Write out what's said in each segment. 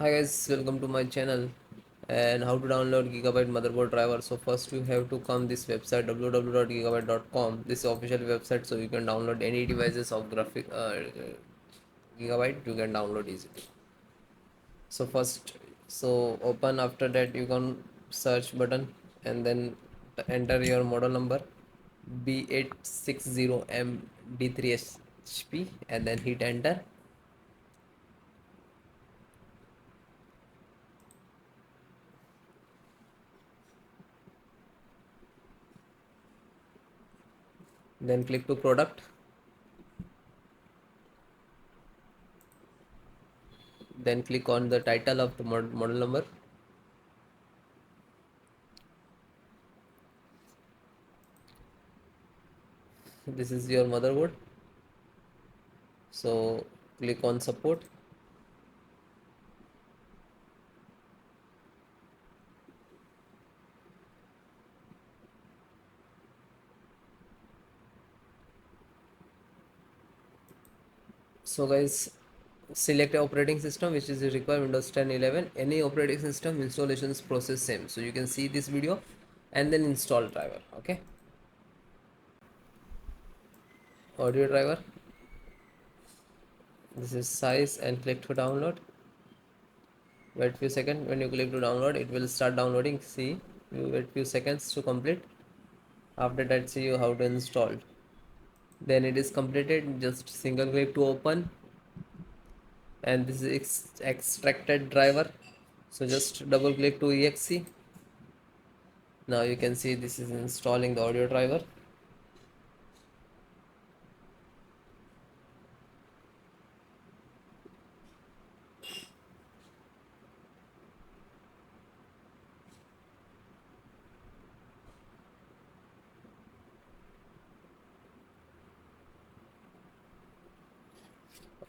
Hi guys, welcome to my channel and how to download Gigabyte motherboard driver. So first you have to come this website www.gigabyte.com. This is official website, so you can download any devices of graphic Gigabyte. You can download easily. So first, so open, after that you can search button and then enter your model number B860M D3HP and then hit enter. Then click to product. Then click on the title of the model number. This is your motherboard, so click on support. So guys, select operating system which is required, Windows 10, 11, any operating system. Installations process same, so you can see this video and then install driver. Okay, audio driver, this is size, and click to download. Wait few seconds. When you click to download, it will start downloading. See, you wait few seconds to complete. After that, see you how to install. Then it is completed. Just single click to open, and this is extracted driver, so just double click to exe. Now you can see this is installing the audio driver.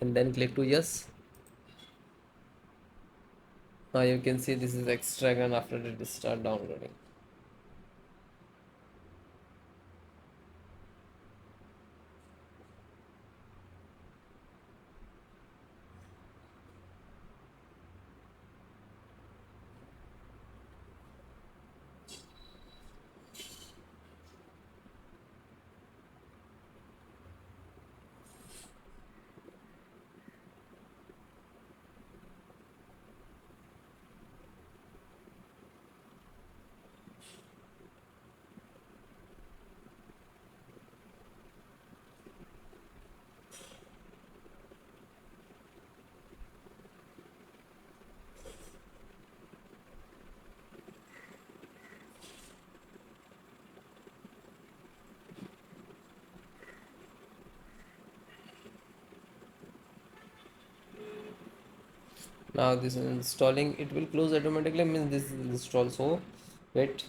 And then click to yes. Now you can see this is extract, and after it start downloading. Now this is installing. It will close automatically, means this is installed. So wait.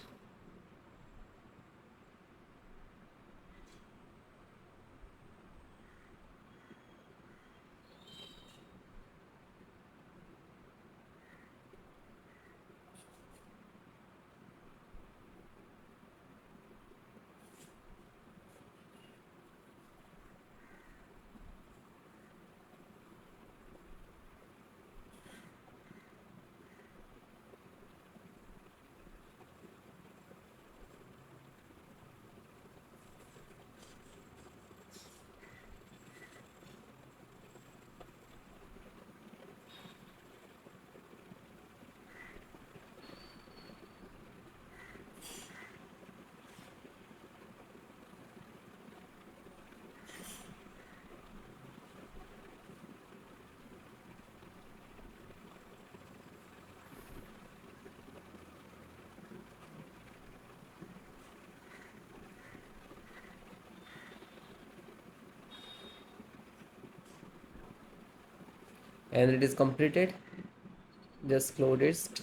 And it is completed. Just close it.